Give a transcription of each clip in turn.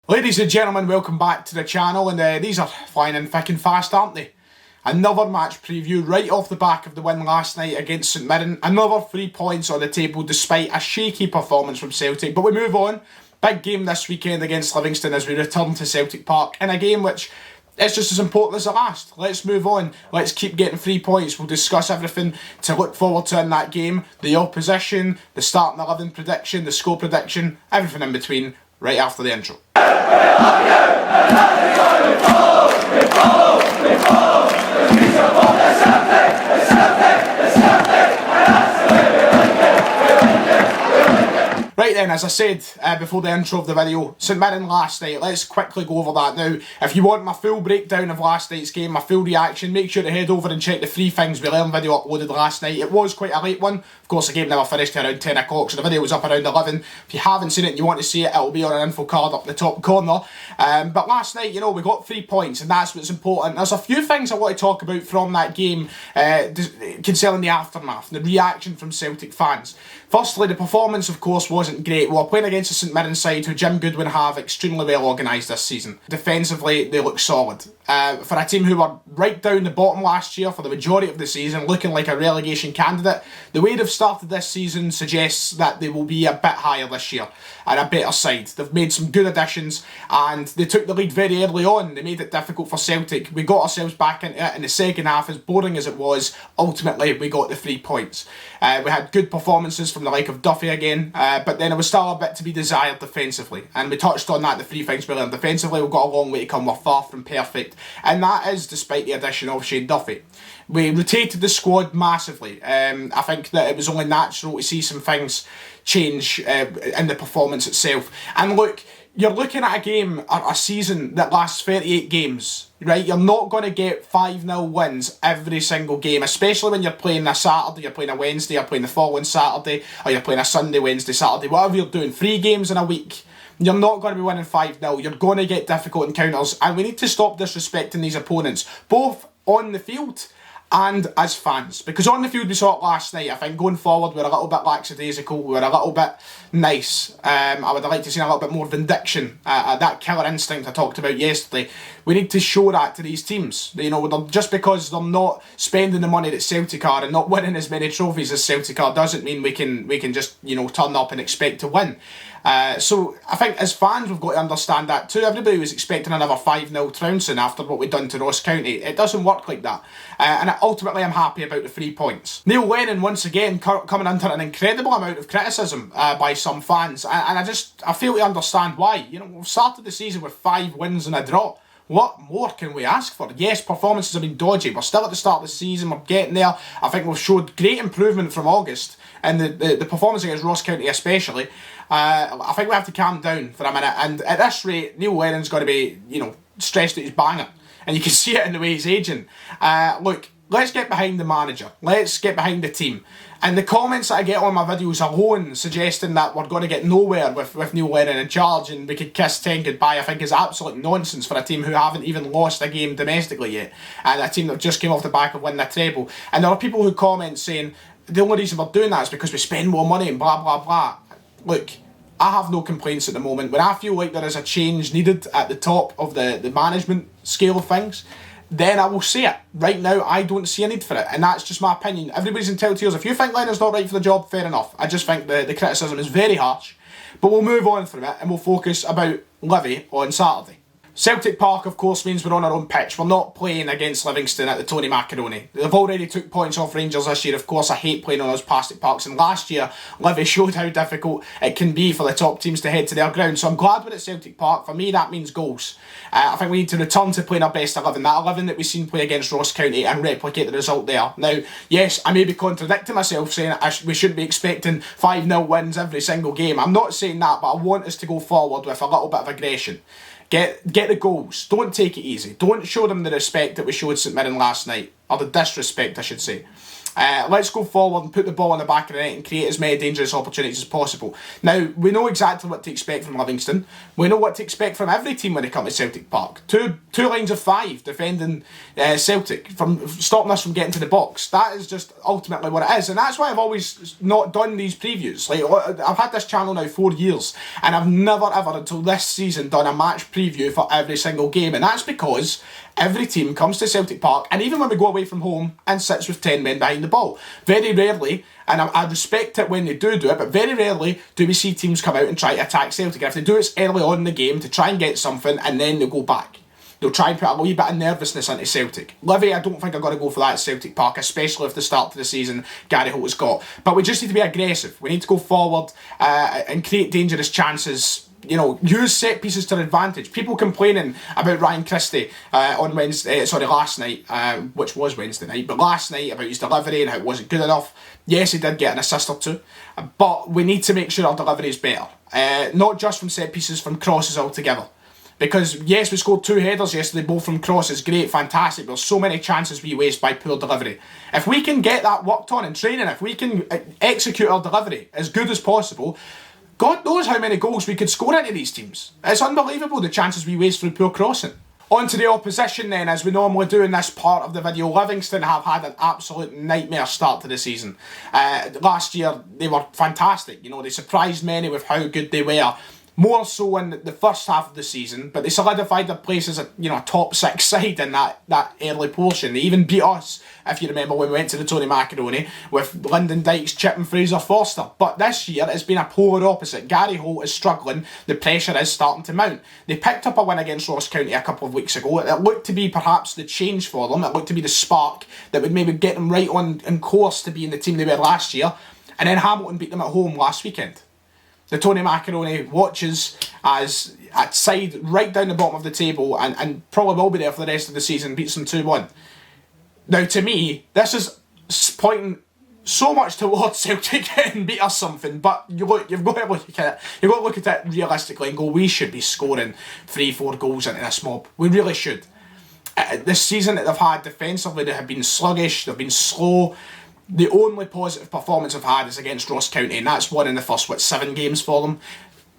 Ladies and gentlemen, welcome back to the channel, and these are flying in thick and fast, aren't they? Another match preview right off the back of the win last night against St Mirren. Another 3 points on the table despite a shaky performance from Celtic. But we move on. Big game this weekend against Livingston as we return to Celtic Park in a game which is just as important as the last. Let's move on. Let's keep getting 3 points. We'll discuss everything to look forward to in that game. The opposition, the starting 11 prediction, the score prediction, everything in between right after the intro. Right then, as I said before the intro of the video, St Mirren last night, let's quickly go over that now. If you want my full breakdown of last night's game, my full reaction, make sure to head over and check the 3 things we learned video uploaded last night. It was quite a late one. Of course, the game never finished till around 10 o'clock, so the video was up around 11. If you haven't seen it and you want to see it, it'll be on an info card up in the top corner. But last night, you know, we got 3 points, and that's what's important. There's a few things I want to talk about from that game concerning the aftermath, the reaction from Celtic fans. Firstly, the performance, of course, wasn't great. We were playing against a St Mirren side who Jim Goodwin have extremely well organised this season. Defensively, they look solid. For a team who were right down the bottom last year for the majority of the season, looking like a relegation candidate, the way they've started this season suggests that they will be a bit higher this year and a better side. They've made some good additions and they took the lead very early on. They made it difficult for Celtic. We got ourselves back into it in the second half, as boring as it was. Ultimately, we got the 3 points. We had good performances from the like of Duffy again, but then it was still a bit to be desired defensively. And we touched on that, the 3 things we learned. Defensively, we've got a long way to come. We're far from perfect. And that is despite the addition of Shane Duffy. We rotated the squad massively. I think that it was only natural to see some things change in the performance itself. And look, you're looking at a game, a season that lasts 38 games, right? You're not going to get 5-0 wins every single game, especially when you're playing a Saturday, you're playing a Wednesday, you're playing the following Saturday, or you're playing a Sunday, Wednesday, Saturday, whatever you're doing, 3 games in a week. You're not going to be winning 5-0. You're going to get difficult encounters, and we need to stop disrespecting these opponents, both on the field and as fans. Because on the field we saw it last night. I think going forward we're a little bit lackadaisical, we're a little bit nice. I would have liked to see a little bit more vindication, that killer instinct I talked about yesterday. We need to show that to these teams. You know, just because they're not spending the money that Celtic are and not winning as many trophies as Celtic are doesn't mean we can just, you know, turn up and expect to win. So I think as fans we've got to understand that too. Everybody was expecting another 5-0 trouncing after what we'd done to Ross County. It doesn't work like that. And ultimately I'm happy about the 3 points. Neil Lennon once again coming under an incredible amount of criticism by some fans. And I fail to understand why. You know, we've started the season with 5 wins and a draw. What more can we ask for? Yes, performances have been dodgy. We're still at the start of the season. We're getting there. I think we've showed great improvement from August. And the performance against Ross County especially. I think we have to calm down for a minute. And at this rate, Neil Lennon's got to be, you know, stressed that he's banging. And you can see it in the way he's aging. Look, let's get behind the manager. Let's get behind the team. And the comments that I get on my videos alone suggesting that we're going to get nowhere with Neil Lennon in charge and we could kiss 10 goodbye, I think is absolute nonsense for a team who haven't even lost a game domestically yet. And a team that just came off the back of winning a treble. And there are people who comment saying the only reason we're doing that is because we spend more money and blah blah blah. Look, I have no complaints at the moment. When I feel like there is a change needed at the top of the management scale of things, then I will say it. Right now, I don't see a need for it, and that's just my opinion. Everybody's entitled to yours. If you think Lennon's not right for the job, fair enough. I just think the criticism is very harsh. But we'll move on from it, and we'll focus about Livy on Saturday. Celtic Park, of course, means we're on our own pitch. We're not playing against Livingston at the Tony Macaroni. They've already took points off Rangers this year. Of course, I hate playing on those plastic parks. And last year, Livy showed how difficult it can be for the top teams to head to their ground. So I'm glad we're at Celtic Park. For me, that means goals. I think we need to return to playing our best 11. That 11 that we've seen play against Ross County and replicate the result there. Now, yes, I may be contradicting myself saying we shouldn't be expecting 5-0 wins every single game. I'm not saying that, but I want us to go forward with a little bit of aggression. Get the goals. Don't take it easy. Don't show them the respect that we showed St Mirren last night. Or the disrespect, I should say. Let's go forward and put the ball in the back of the net and create as many dangerous opportunities as possible. Now, we know exactly what to expect from Livingston. We know what to expect from every team when they come to Celtic Park. Two lines of five defending Celtic, from stopping us from getting to the box. That is just ultimately what it is. And that's why I've always not done these previews. Like, I've had this channel now 4 years, and I've never ever until this season done a match preview for every single game. And that's because every team comes to Celtic Park, and even when we go away from home, and sits with 10 men behind the ball. Very rarely, and I respect it when they do it, but very rarely do we see teams come out and try to attack Celtic. If they do it early on in the game to try and get something, and then they'll go back. They'll try and put a wee bit of nervousness into Celtic. Livy, I don't think I'm going to go for that at Celtic Park, especially if the start to the season Gary Holt has got. But we just need to be aggressive. We need to go forward and create dangerous chances. You know, use set pieces to their advantage. People complaining about Ryan Christie last night, which was Wednesday night, but last night about his delivery and how it wasn't good enough. Yes, he did get an assist or two, but we need to make sure our delivery is better. Not just from set pieces, from crosses altogether. Because yes, we scored 2 headers yesterday, both from crosses, great, fantastic. There's so many chances we waste by poor delivery. If we can get that worked on in training, if we can execute our delivery as good as possible, God knows how many goals we could score into these teams. It's unbelievable the chances we waste through poor crossing. On to the opposition then, as we normally do in this part of the video. Livingston have had an absolute nightmare start to the season. Last year they were fantastic. You know, they surprised many with how good they were. More so in the first half of the season, but they solidified their place as a top 6 side in that early portion. They even beat us, if you remember, when we went to the Tony Macaroni with Lyndon Dykes, Chip and Fraser Forster. But this year it's been a polar opposite. Gary Holt is struggling, the pressure is starting to mount. They picked up a win against Ross County a couple of weeks ago. It looked to be perhaps the change for them. It looked to be the spark that would maybe get them right on course to being the team they were last year. And then Hamilton beat them at home last weekend. The Tony Macaroni watches as a side right down the bottom of the table and probably will be there for the rest of the season, beats them 2-1. Now, to me, this is pointing so much towards Celtic getting beat us something, but you've got to look at it realistically and go, we should be scoring 3-4 goals into this mob. We really should. This season that they've had defensively, they have been sluggish, they've been slow. The only positive performance I've had is against Ross County, and that's one in the first, 7 games for them.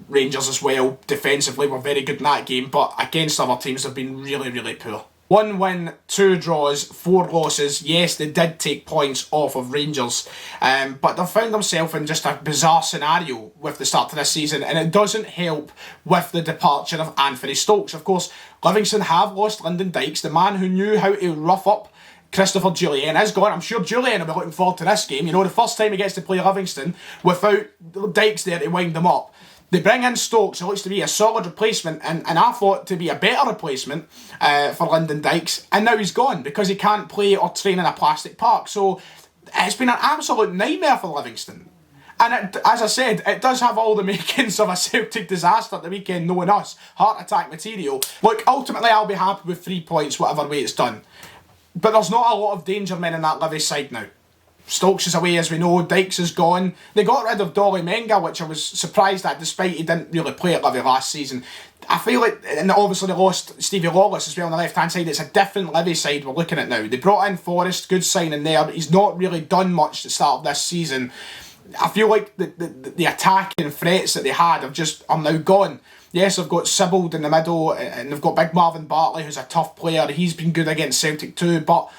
Rangers as well, defensively were very good in that game, but against other teams they've been really, really poor. 1 win, 2 draws, 4 losses. Yes, they did take points off of Rangers, but they've found themselves in just a bizarre scenario with the start to this season, and it doesn't help with the departure of Anthony Stokes. Of course, Livingston have lost Lyndon Dykes, the man who knew how to rough up Christopher Jullien is gone. I'm sure Jullien will be looking forward to this game. You know, the first time he gets to play Livingston without Dykes there to wind them up. They bring in Stokes, who looks to be a solid replacement, and I thought to be a better replacement for Lyndon Dykes, and now he's gone because he can't play or train in a plastic park. So it's been an absolute nightmare for Livingston. And as I said, it does have all the makings of a Celtic disaster at the weekend, knowing us. Heart attack material. Look, ultimately I'll be happy with 3 points, whatever way it's done. But there's not a lot of danger men in that Livy side now. Stokes is away, as we know. Dykes is gone. They got rid of Dolly Menga, which I was surprised at, despite he didn't really play at Livy last season. I feel like, and obviously they lost Stevie Lawless as well on the left-hand side. It's a different Livy side we're looking at now. They brought in Forrest, good signing there, but he's not really done much to start of this season. I feel like the attacking threats that they had are now gone. Yes, they've got Sibbald in the middle, and they've got big Marvin Bartley, who's a tough player. He's been good against Celtic too, but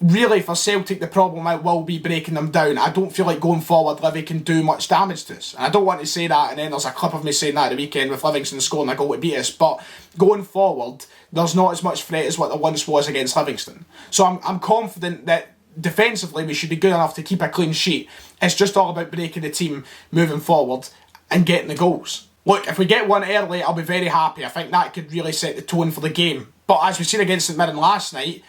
really for Celtic the problem will be breaking them down. I don't feel like going forward Livy can do much damage to us. And I don't want to say that and then there's a clip of me saying that at the weekend with Livingston scoring a goal to beat us, but going forward there's not as much threat as what there once was against Livingston. So I'm confident that defensively we should be good enough to keep a clean sheet. It's just all about breaking the team, moving forward and getting the goals. Look, if we get one early, I'll be very happy. I think that could really set the tone for the game. But as we seen against St Mirren last night,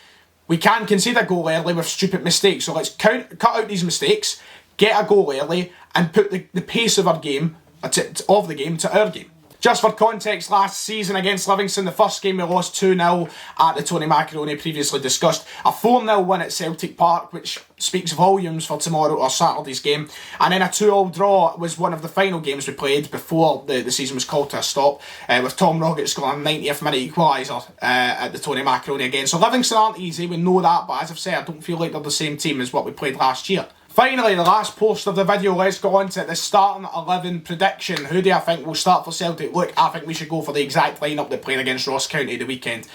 we can concede a goal early with stupid mistakes. So let's cut out these mistakes, get a goal early, and put the pace of our game, to our game. Just for context, last season against Livingston, the first game we lost 2-0 at the Tony Macaroni previously discussed. A 4-0 win at Celtic Park, which speaks volumes for tomorrow or Saturday's game. And then a 2-2 draw was one of the final games we played before the season was called to a stop, with Tom Rogic scoring a 90th minute equaliser at the Tony Macaroni again. So Livingston aren't easy, we know that, but as I've said, I don't feel like they're the same team as what we played last year. Finally, the last post of the video, let's go on to the starting 11 prediction. Who do I think will start for Celtic? Look, I think we should go for the exact lineup that played against Ross County the weekend.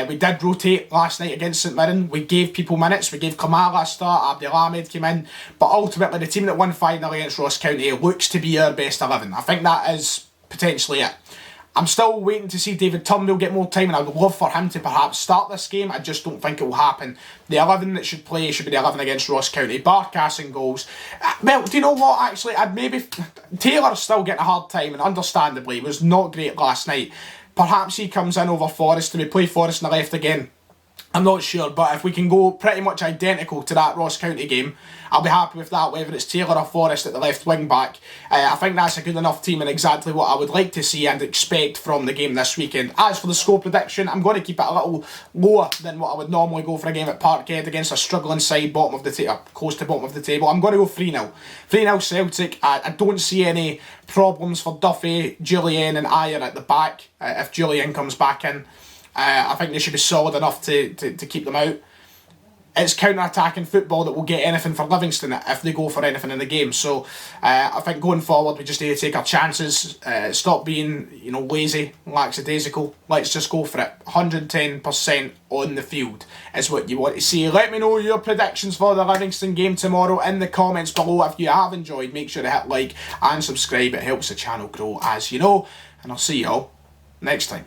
We did rotate last night against St Mirren. We gave people minutes. We gave Kamara a start, Abdelhamid came in. But ultimately, the team that won 5-0 against Ross County looks to be our best 11. I think that is potentially it. I'm still waiting to see David Turnbull get more time, and I would love for him to perhaps start this game. I just don't think it will happen. The 11 that should play should be the 11 against Ross County. Barkas in goals. Well, do you know what, actually? I'd maybe... Taylor's still getting a hard time, and understandably, was not great last night. Perhaps he comes in over Forrest, and we play Forrest on the left again. I'm not sure, but if we can go pretty much identical to that Ross County game, I'll be happy with that, whether it's Taylor or Forrest at the left wing back. I think that's a good enough team and exactly what I would like to see and expect from the game this weekend. As for the score prediction, I'm going to keep it a little lower than what I would normally go for a game at Parkhead against a struggling side, bottom of the table, close to bottom of the table. I'm going to go 3-0. 3-0 Celtic. I don't see any problems for Duffy, Julian and Ayer at the back if Julian comes back in. I think they should be solid enough to keep them out. It's counter-attacking football that will get anything for Livingston if they go for anything in the game. So I think going forward we just need to take our chances, stop being lazy, lackadaisical. Let's just go for it. 110% on the field is what you want to see. Let me know your predictions for the Livingston game tomorrow in the comments below. If you have enjoyed, make sure to hit like and subscribe. It helps the channel grow, as you know. And I'll see you all next time.